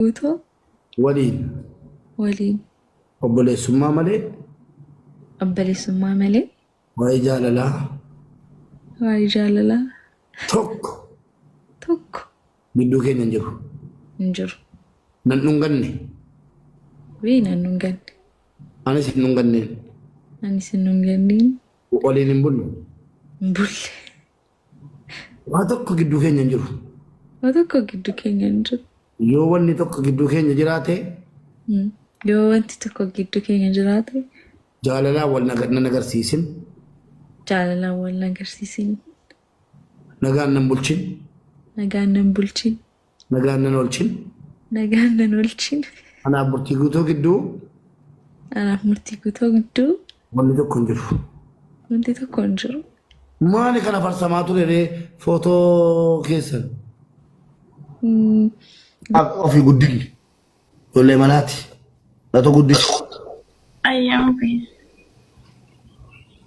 guutuu waliin waliin obboleessummaa malee obboleessummaa malee waa'ee jaalalaa waa'ee jaalalaa tokko tokko gidduu keenya hin jiru. hin jiru. Nan dhunganne Nan dhunganne anis hin dhunganneen anis hin dhunganneen waliin hin bullu. hin bulle. Waa tokko gidduu keenya hin jiru. Waa tokko gidduu keenya hin jiru. Yoo wanni tokko gidduu keenya jiraate Yoo wanti tokko gidduu keenya jiraate jaalalaa wal nan agarsiisin, jaalalaan wal agarsiisin, nagaan nan bulchin, nagaan nan bulchin, nagaan nan oolchin. nagaan nan oolchin. Anaaf murtii guutuu gidduu Anaaf murtii guutuu gidduu wanni tokko hin jiru. wanti tokko hin jiru. Maali kana farsamaa ture footoo keessan? Ofii guddinni ijoollee manaati. Lato guddisu. Ayyaanfi.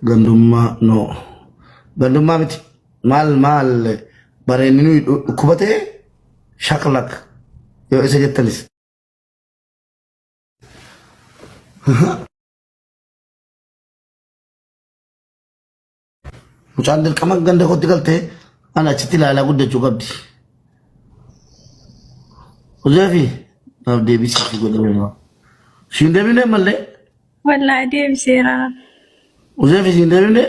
Gandummaa no. Gandummaa miti. Maal bareenni nuyi dhukkubatee shaklak yoo isa jettanis. Mucaan dirqama ganda kootti galtee ana achitti ilaalaa guddachuu qabdi. Uzeefi naaf deebisii godhame. Siin deebinee mallee? Wallahi deebiseera. Uzeefi siin deebinee?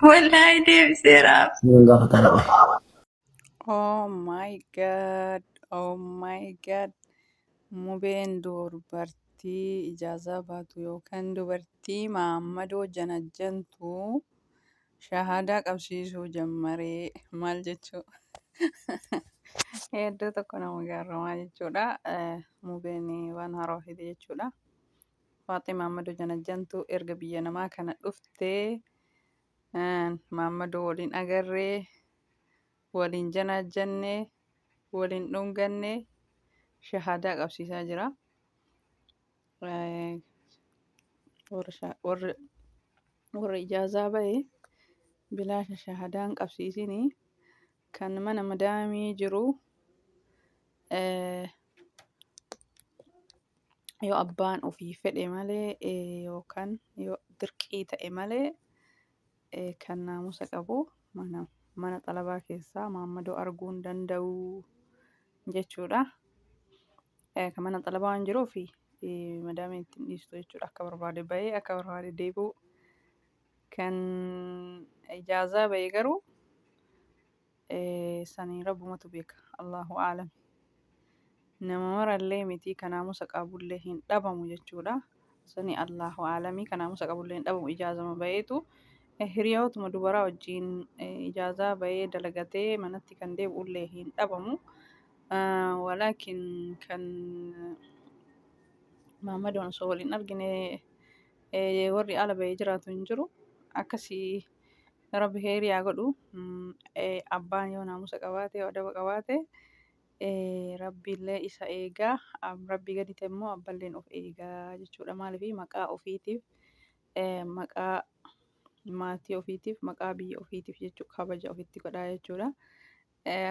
Wallahi deebiseera. Siin gaafataa dhabe. Oh my God. Oh my God. Mubeen dubartii ijaazaa baatu yookaan dubartii Maammadoo Janajjantuu shahaadaa qabsiisuu jammaree maal jechuu hedduu tokko nama gaarramaa jechuudha. Mubeen waan haroo fide jechuudha. Faaxee Maammadoo Janajjantuu erga biyya namaa kana dhuftee Maammadoo waliin agarree waliin janajjannee waliin dhungannee shahaadaa qabsiisaa jira. Warra ijaazaa ba'e bilaasha shahaadaan qabsiisinii kan mana madaamii jiru yoo abbaan ofii fedhe malee yookaan yoo dirqii ta'e malee kan naamusa qabu mana xalabaa keessaa Maammadoo arguu hin danda'u jechuudha. Kan mana xalabaa waan jiruuf madaamiin ittiin dhiistu jechuudha. Akka barbaade bahee akka barbaade deebi'u. Kan ijaazaa bahee garuu sanii rabbumatu beeka. Allahu aalam. Nama marallee miti kan naamusa qabullee hin dhabamu jechuudha. Sanii Allahu aalamii kan naamusa qabullee hin dhabamu ijaazama baheetu hiriyootuma dubaraa wajjin ijaazaa bahee dalagatee manatti kan deebi'ullee hin dhabamu. Walaakin kan Maammadoon osoo waliin argine warri ala bahee jiraatu hin jiru. Akkasii rabbi heeriyaa godhu. Abbaan yoo naamusa qabaate yoo adaba qabaate rabbiillee isa eegaa. Rabbi gadi immoo abballeen of eegaa jechuudha. Maaliif maqaa ofiitiif maqaa maatii ofiitiif maqaa biyya ofiitiif jechuudha kabaja ofitti godhaa jechuudha.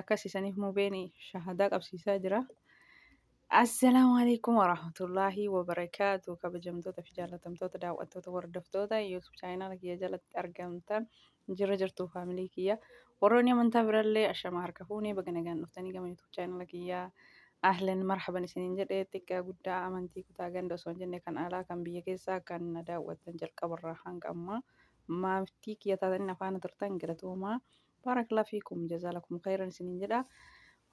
Akkasisaniif Mubeen shahaadaa qabsiisaa jira. Assalaamu alaikum warahmatullaahi wabarakaatu. Kabajamtoota fi jaallatamtoota daawwattoota hordoftoota YouTube chaayinaala kiyya jalatti argamtan jirtuu faamilii kiyya warroonni amantaa birallee ashama harka fuunee baga nagaan dhuftanii gama YouTube chaayinaala kiyya ahlan marhaban isiniin jedhee xiqqaa guddaa amantii kutaa ganda osoo hin jenne kan alaa kan biyya keessaa kan daawwattan jalqabarraa hanga ammaa maatii kiyya taatanii afaan turtan galatoomaa. Barakallahu fiikum jazaalakum khairan isiniin jedha.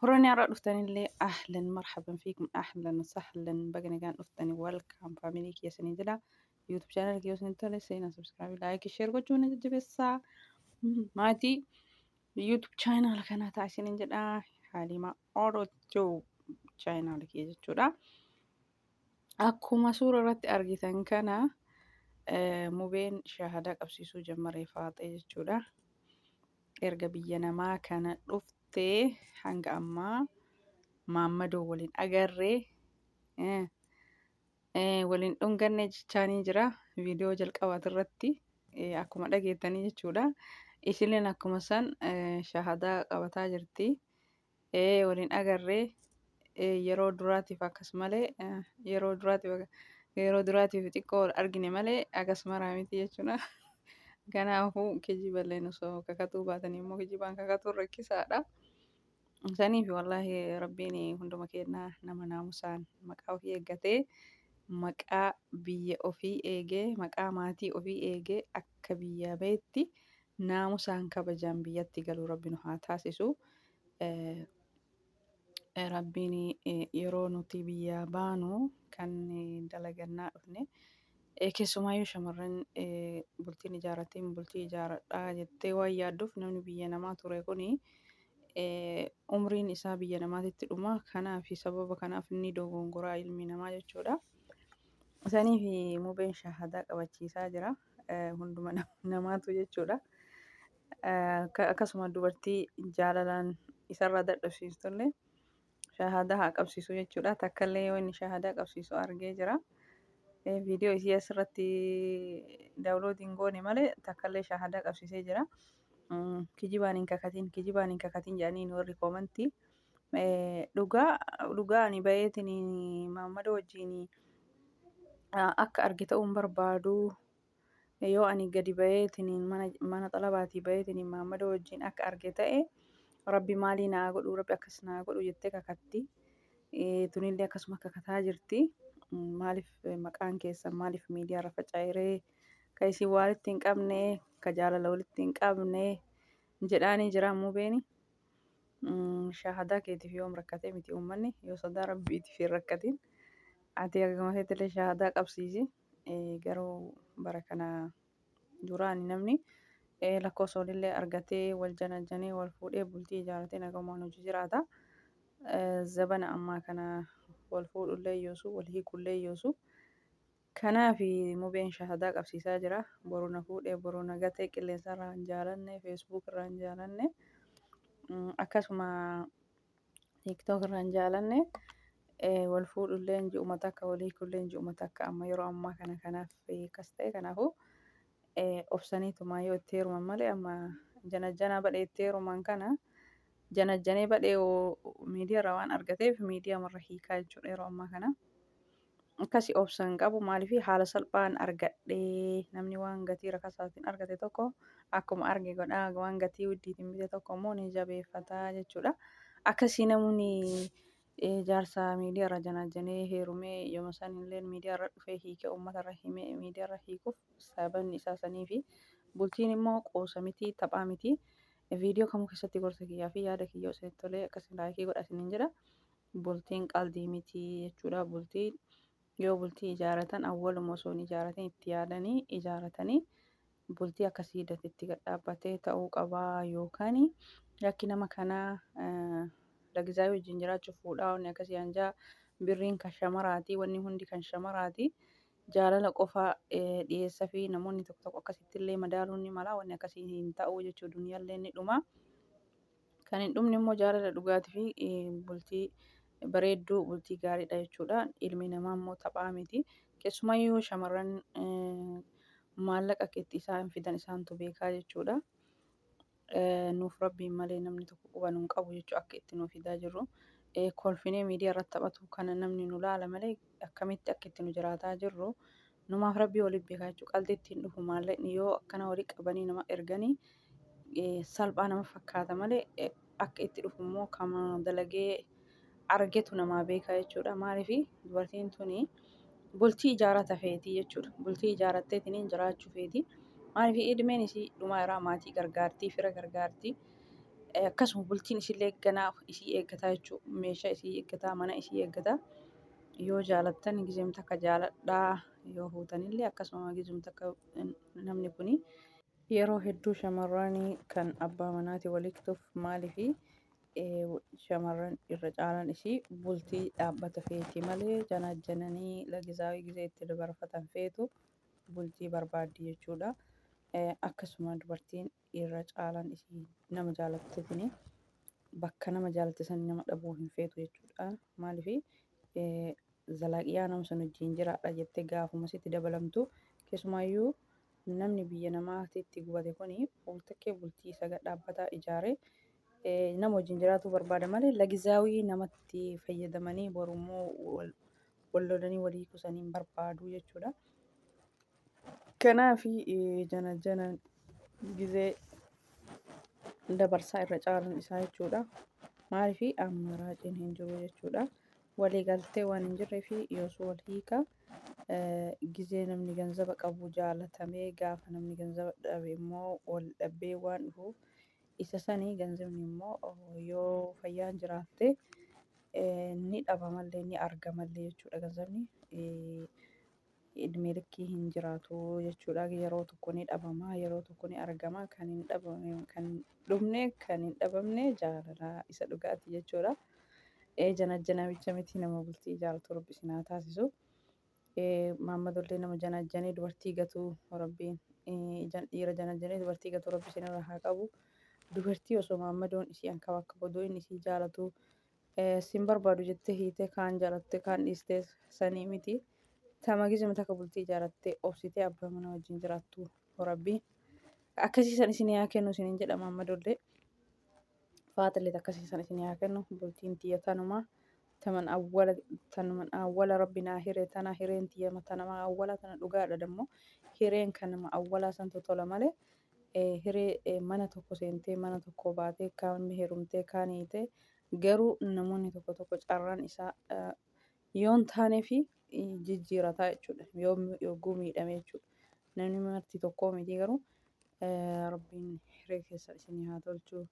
Warroonni har'a dhuftanillee ahlan marhaban fiikum ahlan sahlan baga nagaan dhuftanii welcome faamilii kiyya isiniin jedha. YouTube channel kiyya isiniin tole seenaa subscribe like share gochuun na jajjabeessaa. Maatii YouTube channel kanaa ta'a isiniin jedha. Haliima Orojoo channel kiyya jechuudha. Akkuma suura irratti argitan kana Mubeen shahaadaa qabsiisuu jammaree faaxee jechuudha. Erga biyya namaa kana dhuftee hanga ammaa Maammadoo waliin agarree waliin dhunganne jechaanii jira. Viidiyoo jalqabaati irratti akkuma dhageettanii jechuudha. Isilleen akkuma san shahaadaa qabataa jirti. Waliin agarree yeroo duraatiif akkasumalee yeroo duraatiif xiqqoo argine malee akkasuma miti jechuudha. Kanaafuu kijiballeen osoo kakatuu baatanii immoo kijibaan kakatuun rakkisaadha. Saniif wallaahi rabbiin hunduma kennaa nama naamusaan maqaa ofii eeggatee maqaa biyya ofii eegee maqaa maatii ofii eegee akka biyya baheetti naamusaan kabajaan biyyatti galuu rabbi nu haa taasisu. Rabbiin yeroo nuti biyya baanu kan dalagannaa dhufne keessumaayyuu shamarran bultiin ijaarrateen bultii ijaaradhaa jettee waan yaadduuf namni biyya namaa ture kuni umriin isaa biyya namaatitti dhuma. Kanaaf sababa kanaaf inni dogongoraa ilmi namaa jechuudha. Saniif mubeen shahaadaa qabachiisaa jira hunduma namaatu jechuudha. Akkasuma dubartii jaalalaan isarraa dadhabsiistullee shahaadaa haa qabsiisu jechuudha. Takkaallee yoo inni shahaadaa qabsiisu argee jira. Viidiyoo isii asirratti daawunloodiin goone malee takkaallee shahaadaa qabsiisee jira. Kijibaan hin kakatiin jedhanii warri koomantii dhugaa ani baheetiin Maammada wajjin akka arge ta'uun barbaadu yoo ani gadi baheetiin mana xalabaatii baheetiin Maammada wajjin akka arge ta'e rabbi maalii naa godhu rabbi akkas naa godhu jettee kakatti. Tunillee akkasuma kakataa jirti. Maaliif maqaan keessan maaliif miidiyaarra faca'ee ka isin walitti hin qabne ka jaalala walitti hin qabne jedhaanii jira mubeeni. Shahaadaa keetiif yoom rakkatee miti uummanni yoo sodaa rabbiitiif hin rakkatin ati akkasumas shahaadaa qabsiisi. Garuu bara kana duraan namni lakkoofsa walillee argatee wal janajjanee wal fuudhee bultii ijaarratee nagamaan hojii jiraata. Zabana ammaa kana wal fuudhullee yoosu wal hiikullee yoosu. Kanaaf mubeen shahaadaa qabsiisaa jira. Boru na fuudhee boru na gatee qilleensarraa hin jaalanne feesbuukirraa hin jaalanne akkasuma tiiktookirraa hin jaalanne wal fuudhullee ji'uma takka wal hiikullee ji'uma takka amma yeroo ammaa kana kanaaf akkas ta'e. Kanaafuu obsaniitumaa yoo itti heeruman malee amma janajjanaa badhee itti heeruman kana janajjanee badhee miidiyaarraa waan argateef miidiyaamarra hiikaa jechuudha yeroo ammaa kana. Akkasii obsan qabu maaliif haala salphaan argadhee namni waan gatii rakasaatiin argate tokko akkuma arge godhaa waan gatii widdiitiin bite tokko immoo ni jabeeffataa jechuudha. Akkasii namni jaarsa miidiyaarra janajjanee heerumee yooma sanillee miidiyaarra dhufee hiikee uummatarra himee miidiyaarra hiikuuf sababni isaa sanii fi bultiin immoo qoosa miti taphaa miti. Viidiyoo kamuu keessatti gorsa kiyyaa fi yaada kiyyoo isinitti tolee akkasiin laayikii godha isiniin jedha. Bultiin qaldii miti jechuudha. Bultii yoo bultii ijaarratan awwaluma osoo hin ijaarratin itti yaadanii ijaarratanii bultii akkasii itti gadhaabbatee ta'uu qabaa yookaan yakki nama kanaa lagizaa wajjin jiraachuuf fuudhaa wanni akkasii hanjaa birriin kan shamaraati wanni hundi kan shamaraati. Jaalala qofa dhiyeessa fi namoonni tokko tokko akkasitti illee madaaluun ni mala wanni akkasii hin ta'u jechuudha. Duniyaallee ni dhuma. Kan hin dhumne immoo jaalala dhugaatii fi bultii bareedduu bultii gaariidha jechuudha. Ilmi namaa immoo taphaa miti. Keessumayyuu shamarran maallaqa keetti isaan fidan isaantu beekaa jechuudha. Nuuf rabbiin malee namni tokko quba nu hin qabu jechuudha akka itti nuuf fidaa jirru. Kolfinee miidiyaa irratti taphatu kana namni nu laala malee akkamitti akka itti nu jiraataa jirru numaaf rabbii waliin beekaa jechuudha. Qalbii ittiin dhufu maallaqni yoo akkana walii qabanii nama erganii salphaa nama fakkaata malee akka itti dhufu immoo kama dalagee argetu namaa beekaa jechuudha. Maaliif dubartiin tuni bultii ijaarrata feetii jechuudha. Bultii ijaarratteetiin jiraachuu feeti. Maaliif idmeen isii dhumaa irraa maatii gargaartii fira gargaartii. Akkasuma bultiin isillee ganaa isii eeggataa jechuudha. Meeshaa isii eeggataa mana isii eeggataa. Yoo jaalattan gizeem takka jaaladhaa yoo fuutanillee akkasuma gizeem takka namni kuni yeroo hedduu shamarranii kan abbaa manaati walitti maaliif shamarran irra caalan isii bultii dhaabbata feeti malee janajjananii lagizaa gizee itti dabarfatan feetu bultii barbaaddi jechuudha. Akkasuma dubartiin irra caalan isii nama jaalatteetini bakka nama jaalattisan nama dhabuu hin feetu jechuudha. Maaliif zalaaqiyaa nama sun wajjin jiraadha jettee gaafuma sitti dabalamtu keessumaayyuu namni biyya namaatitti gubate kuni bultakkee bultii isa dhaabbataa ijaaree nama wajjin jiraatuu barbaada malee lagizaawii namatti fayyadamanii borummoo wal lolanii walii kusanii hin barbaadu jechuudha. Kanaaf jana jana gizee dabarsaa irra caalan isaa jechuudha. Maaliif ammaraatiin hin jiru jechuudha. Walii galtee waan hin jirree fi yoosuu wal hiika gizee namni ganzaba qabu jaalatamee gaafa namni ganzaba dhabe immoo wal dhabbee waan dhufuuf isa sanii ganzabni immoo yoo fayyaan jiraatte ni dhabamallee ni argamallee jechuudha. Ganzabni idmee likkii hin jiraatu jechuudha. Yeroo tokko ni dhabama, yeroo tokko ni argama. Kan hin dhabamne, kan hin dhumne, kan hin dhabamne jaalala isa dhugaati jechuudha. Janajjanaa bicha miti nama bultii jaalatu rabbi isin haa taasisu. Maammadollee nama janajjanee dubartii gatu rabbiin dhiira janajjanee dubartii gatu rabbi isin irraa haa qabu. Dubartii osoo maammadoon isii akka bakka godoo inni isii jaalatu sin barbaadu jettee hiitee kaan jaalatte kaan dhiistee sanii miti. Tama gizima takka bultii jaalattee obsitee abbaa mana wajjin jiraattu rabbiin akkasiisan isin haa kennu isiniin jedha maammadollee. Faaxillee akkasiisan isin haa kennu bultiin tiyya tanuma tanuman awwala rabbi naa hiree tana hireen tiyya tanama awwala tana dhugaadha dammoo hireen kanama awwalaa santu tola malee hiree mana tokko seentee mana tokko baatee kaan heerumtee kaan hiitee garuu namoonni tokko tokko carraan isaa yoon taanee fi jijjiirataa jechuudha. Yogguu miidhame jechuudha. Namni marti tokko miti garuu rabbiin hiree keessa isin haa tolchu.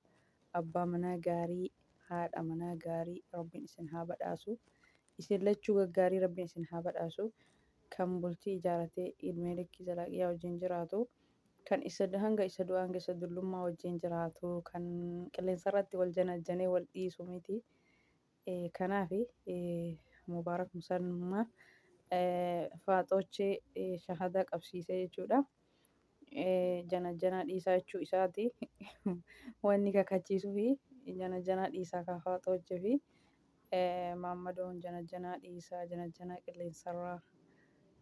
Abbaa manaa gaarii, haadha manaa gaarii rabbiin isin haa badhaasu. Isin lachuu gaggaarii rabbiin isin haa badhaasu. Kan bultii ijaaratee ilmee likkii zalaaqiyaa wajjin jiraatu. Kan isa hanga isa du'aa hanga isa dullummaa wajjin jiraatu. Kan qilleensa irratti wal janajjanee wal dhiisu miti. Kanaaf mubaarak musalmaa faaxoochee shahadaa qabsiisee jechuudha. Janajjanaa dhiisaa jechuu isaati. Wanni kakachiisuu fi janajjanaa dhiisaa kan faaxoochee fi maammadoon janajjanaa dhiisaa janajjanaa qilleensarraa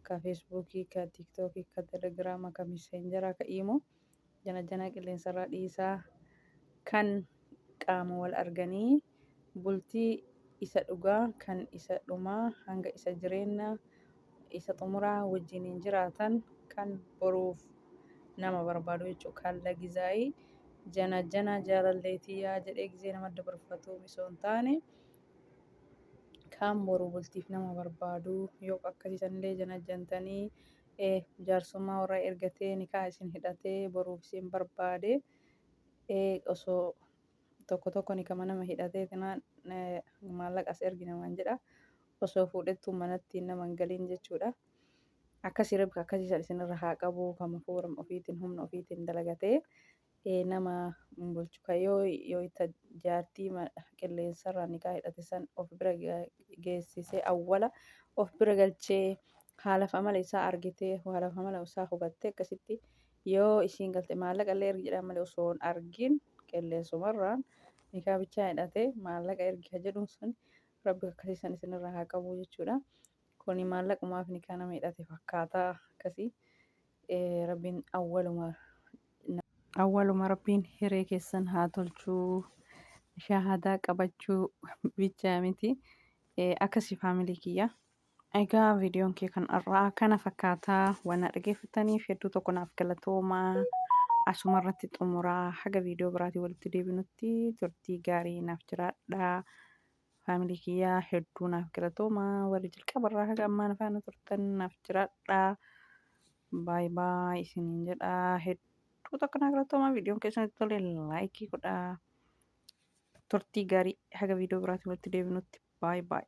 ka feesbuukii ka tiiktookii ka telegiraama ka miseenjaraa ka iimoo janajjanaa qilleensarraa dhiisaa kan qaama wal arganii bultii isa dhugaa kan isa dhumaa hanga isa jireenyaa isa xumuraa wajjiniin jiraatan kan boruuf nama barbaadu jechuudha. Kan lagizaayii janajjanaa jaalalleetiyyaa jedhee gizee nama dabarfatu osoo hin taane kan boruu bultiif nama barbaadu yoo akkasiisanillee janajjantanii jaarsummaa warra ergatee nikaa isin hidhatee boruuf isin barbaade osoo tokko tokko nikama nama hidhatee tinaan maallaqa as ergi namaan jedha osoo fuudhettuu manatti nama hin galin jechuudha. Akkasii rabbi akkasiisan isinirra haa qabu kama fuura ofiitiin humna ofiitiin dalagatee nama bulchu kan yoo itti jaartii qilleensarraa nikaa hidhate san of bira geessisee awwala of bira galchee haala amala isaa argitee haala amala isaa hubattee akkasitti yoo isiin galte maallaqa illee ergi jedhan malee osoo hin argin qilleensumarraan nikaa bichaa hidhatee maallaqa ergi jedhuun sun rabbi akkasiisan isinirra haa qabu jechuudha. Kuni maallaqumaaf nikaa nama hidhate fakkaataa akkasii rabbiin awwaluma rabbiin hiree keessan haa tolchuu shahadaa qabachuu bichaa miti akkasii faamilii kiyya. Egaa viidiyoon kee kan irraa kana fakkaataa waan dhaggeeffataniif hedduu tokko naaf galatoomaa asumarratti xumuraa haga viidiyoo biraatii walitti deebinutti turtii gaarii naaf jiraadhaa. Faamilii kiyyaa hedduu naaf galatoomaa warri jalqabarraa haga ammaan faana turtan naaf jiraadhaa. Baay baay isiniin jedhaa hedduu tokko naaf galatoomaa viidiyoon keessanitti tole laayikii godhaa. Turtii gaarii haga viidiyoo biraatii walitti deebinutti baay baay.